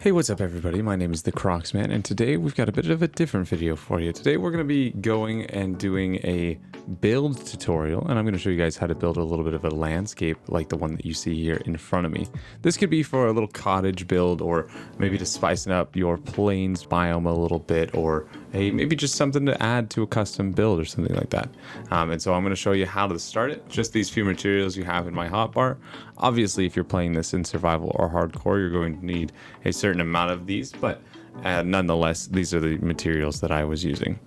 Hey, what's up everybody? My name is the CrocSMP, and today we've got a bit of a different video for you. Today we're going to be going and doing a build tutorial, and I'm going to show you guys how to build a little bit of a landscape like the one that you see here in front of me. This could be for a little cottage build, or maybe to spicing up your plains biome a little bit, or maybe just something to add to a custom build or something like that. And so I'm going to show you how to start it. Just these few materials you have in my hotbar. Obviously, if you're playing this in survival or hardcore, you're going to need a certain amount of these, but nonetheless, these are the materials that I was using.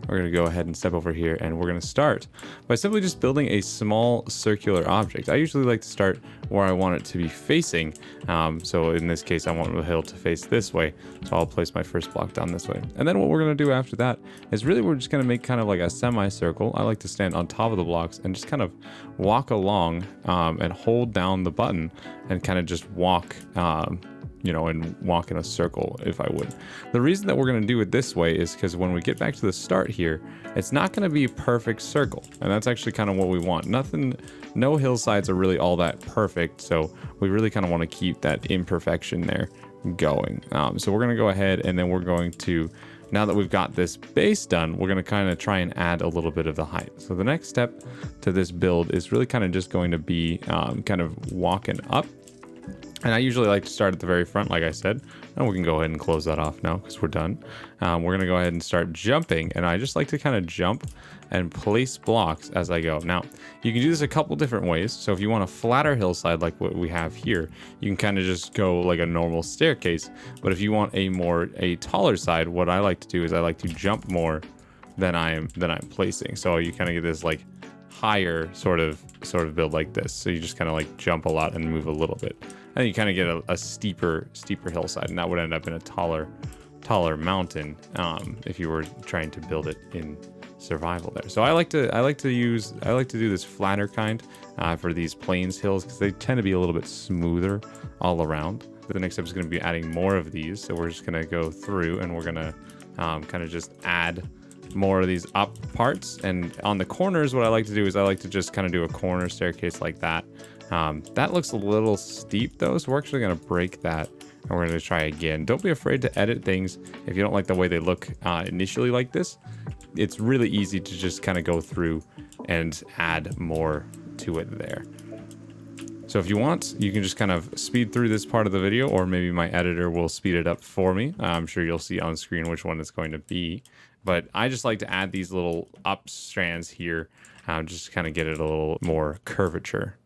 We're going to go ahead and step over here, and we're going to start by simply just building a small circular object. I usually like to start where I want it to be facing. So in this case, I want the hill to face this way. So I'll place my first block down this way. And then what we're going to do after that is really we're just going to make kind of like a semicircle. I like to stand on top of the blocks and just kind of walk along and hold down the button and kind of just walk and walk in a circle if I would. The reason that we're going to do it this way is because when we get back to the start here, it's not going to be a perfect circle. And that's actually kind of what we want. No hillsides are really all that perfect. So we really kind of want to keep that imperfection there going. So we're going to go ahead and then we're going to, now that we've got this base done, we're going to kind of try and add a little bit of the height. So the next step to this build is really kind of just going to be kind of walking up. And I usually like to start at the very front, like I said, and we can go ahead and close that off now because we're done. We're going to go ahead and start jumping, and I just like to kind of jump and place blocks as I go. Now, you can do this a couple different ways. So if you want a flatter hillside like what we have here, you can kind of just go like a normal staircase. But if you want a taller side, what I like to do is I like to jump more than I'm placing. So you kind of get this like higher sort of build like this. So you just kind of like jump a lot and move a little bit. And you kind of get a steeper hillside, and that would end up in a taller mountain if you were trying to build it in survival there. So I like to do this flatter kind for these plains hills because they tend to be a little bit smoother all around. The next step is going to be adding more of these. So we're just going to go through and we're going to kind of just add more of these up parts. And on the corners, what I like to do is I like to just kind of do a corner staircase like that. That looks a little steep though, so we're actually going to break that and we're going to try again. Don't be afraid to edit things if you don't like the way they look initially like this. It's really easy to just kind of go through and add more to it there. So if you want, you can just kind of speed through this part of the video, or maybe my editor will speed it up for me. I'm sure you'll see on screen which one it's going to be. But I just like to add these little up strands here, just to kind of get it a little more curvature.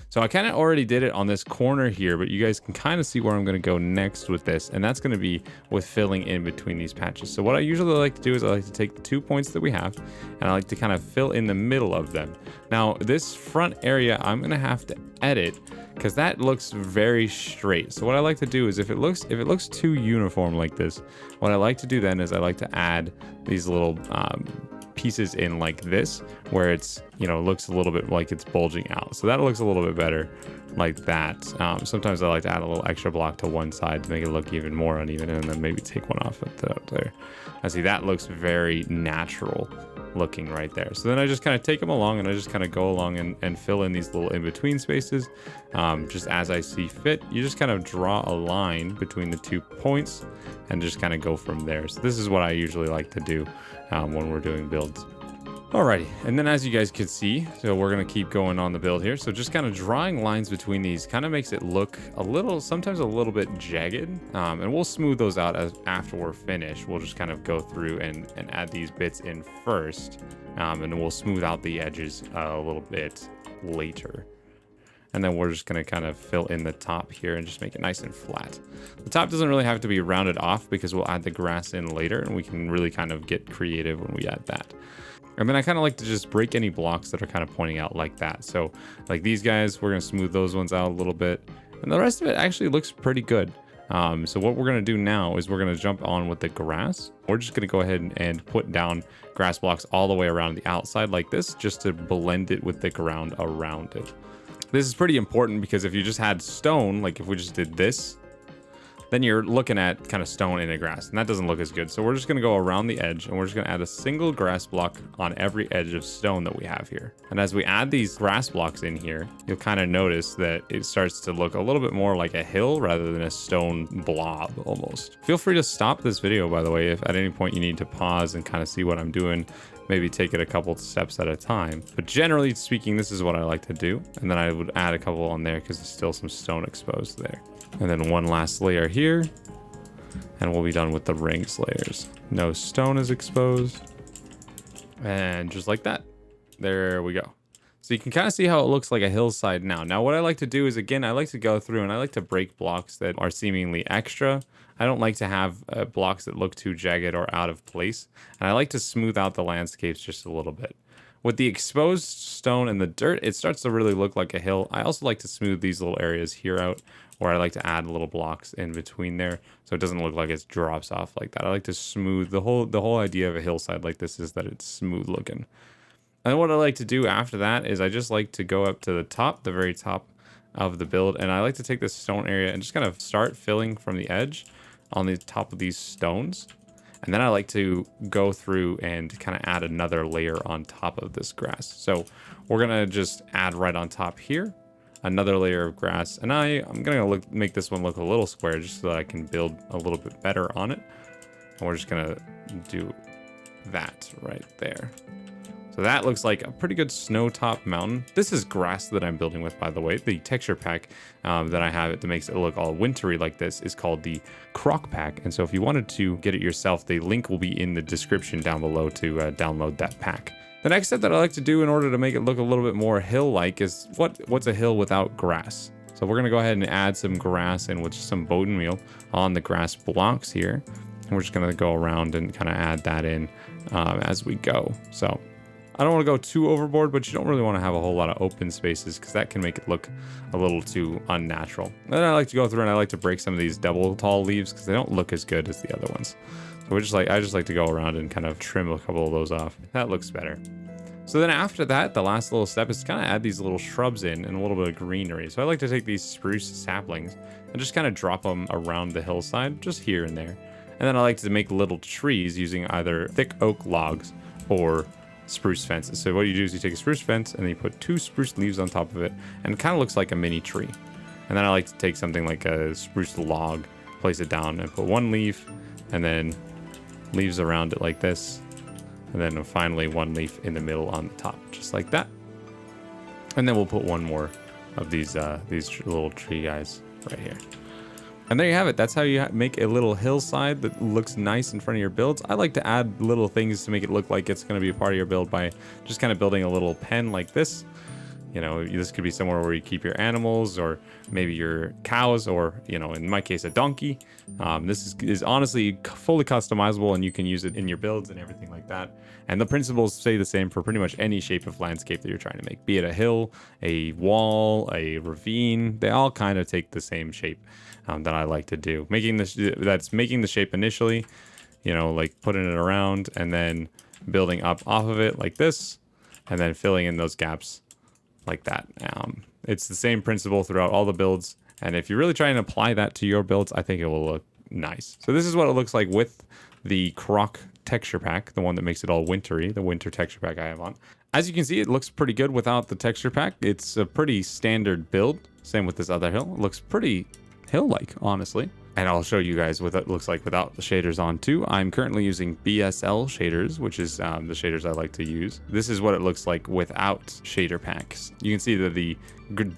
So I kind of already did it on this corner here, but you guys can kind of see where I'm going to go next with this. And that's going to be with filling in between these patches. So what I usually like to do is I like to take the 2 points that we have and I like to kind of fill in the middle of them. Now this front area, I'm going to have to edit because that looks very straight. So what I like to do is if it looks too uniform like this, what I like to do then is I like to add these little pieces in like this, where it's, looks a little bit like it's bulging out. So that looks a little bit better like that. Sometimes I like to add a little extra block to one side to make it look even more uneven, and then maybe take one off there. I see that looks very natural looking right there. So then I just kind of take them along and I just kind of go along and fill in these little in-between spaces just as I see fit. You just kind of draw a line between the 2 points and just kind of go from there. So this is what I usually like to do when we're doing builds. Alrighty, and then as you guys can see, so we're gonna keep going on the build here. So just kind of drawing lines between these kind of makes it look sometimes a little bit jagged, and we'll smooth those out after we're finished. We'll just kind of go through and add these bits in first, and then we'll smooth out the edges a little bit later. And then we're just going to kind of fill in the top here and just make it nice and flat. The top doesn't really have to be rounded off because we'll add the grass in later, and we can really kind of get creative when we add that. And then I kind of like to just break any blocks that are kind of pointing out like that. So like these guys, we're going to smooth those ones out a little bit. And the rest of it actually looks pretty good. So what we're going to do now is we're going to jump on with the grass. We're just going to go ahead and put down grass blocks all the way around the outside like this, just to blend it with the ground around it. This is pretty important because if you just had stone, like if we just did this, then you're looking at kind of stone in a grass, and that doesn't look as good. So we're just going to go around the edge, and we're just going to add a single grass block on every edge of stone that we have here. And as we add these grass blocks in here, you'll kind of notice that it starts to look a little bit more like a hill rather than a stone blob almost. Feel free to stop this video, by the way, if at any point you need to pause and kind of see what I'm doing. Maybe take it a couple steps at a time. But generally speaking, this is what I like to do. And then I would add a couple on there because there's still some stone exposed there. And then one last layer here. And we'll be done with the rings layers. No stone is exposed. And just like that. There we go. So you can kind of see how it looks like a hillside now. Now what I like to do is, again, I like to go through and I like to break blocks that are seemingly extra. I don't like to have blocks that look too jagged or out of place. And I like to smooth out the landscapes just a little bit. With the exposed stone and the dirt, it starts to really look like a hill. I also like to smooth these little areas here out, where I like to add little blocks in between there, so it doesn't look like it drops off like that. I like to smooth the whole idea of a hillside like this is that it's smooth looking. And what I like to do after that is I just like to go up to the top, the very top of the build, and I like to take this stone area and just kind of start filling from the edge on the top of these stones. And then I like to go through and kind of add another layer on top of this grass. So we're gonna just add right on top here another layer of grass, and I'm gonna make this one look a little square just so that I can build a little bit better on it. And we're just gonna do that right there. So that looks like a pretty good snow top mountain. This is grass that I'm building with, by the way. The texture pack that I have that makes it look all wintry like this is called the Croc Pack. And so if you wanted to get it yourself, the link will be in the description down below to download that pack. The next step that I like to do in order to make it look a little bit more hill-like is what's a hill without grass? So we're gonna go ahead and add some grass in with some bone meal on the grass blocks here. And we're just gonna go around and kind of add that in as we go. So I don't want to go too overboard, but you don't really want to have a whole lot of open spaces because that can make it look a little too unnatural. And then I like to go through and I like to break some of these double tall leaves because they don't look as good as the other ones. So I just like to go around and kind of trim a couple of those off. That looks better. So then after that, the last little step is to kind of add these little shrubs in and a little bit of greenery. So I like to take these spruce saplings and just kind of drop them around the hillside, just here and there. And then I like to make little trees using either thick oak logs or spruce fences. So what you do is you take a spruce fence and then you put 2 spruce leaves on top of it, and it kind of looks like a mini tree. And then I like to take something like a spruce log, place it down and put 1 leaf, and then leaves around it like this, and then finally 1 leaf in the middle on the top, just like that. And then we'll put 1 more of these little tree guys right here. And there you have it. That's how you make a little hillside that looks nice in front of your builds. I like to add little things to make it look like it's going to be a part of your build by just kind of building a little pen like this. You know, this could be somewhere where you keep your animals, or maybe your cows, or, you know, in my case, a donkey. This is honestly fully customizable, and you can use it in your builds and everything like that. And the principles stay the same for pretty much any shape of landscape that you're trying to make, be it a hill, a wall, a ravine. They all kind of take the same shape that I like to do. Making the shape initially, you know, like putting it around and then building up off of it like this, and then filling in those gaps like that. It's the same principle throughout all the builds, and if you really try and apply that to your builds, I think it will look nice. So this is what it looks like with the Croc texture pack, the one that makes it all wintry, the winter texture pack I have on. As you can see, it looks pretty good without the texture pack. It's a pretty standard build. Same with this other hill. It looks pretty hill-like, honestly. And I'll show you guys what it looks like without the shaders on too. I'm currently using BSL shaders, which is the shaders I like to use. This is what it looks like without shader packs. You can see that the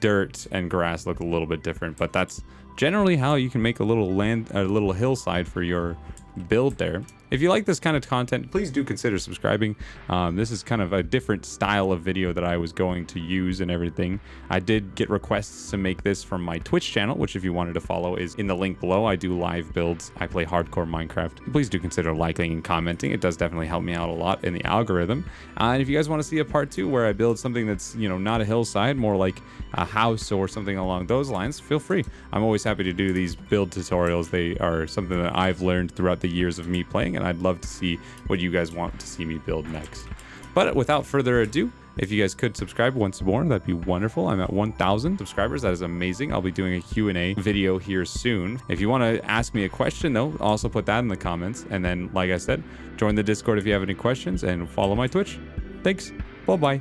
dirt and grass look a little bit different, but that's generally how you can make a little hillside for your build there. If you like this kind of content, please do consider subscribing. This is kind of a different style of video that I was going to use and everything. I did get requests to make this from my Twitch channel, which if you wanted to follow is in the link below. I do live builds. I play hardcore Minecraft. Please do consider liking and commenting. It does definitely help me out a lot in the algorithm. And if you guys want to see a part 2 where I build something that's, you know, not a hillside, more like a house or something along those lines, feel free. I'm always happy to do these build tutorials. They are something that I've learned throughout the years of me playing, and I'd love to see what you guys want to see me build next. But without further ado, if you guys could subscribe once more, that'd be wonderful. I'm at 1,000 subscribers. That is amazing. I'll be doing a Q&A video here soon. If you want to ask me a question, though, also put that in the comments. And then, like I said, join the Discord if you have any questions and follow my Twitch. Thanks. Bye-bye.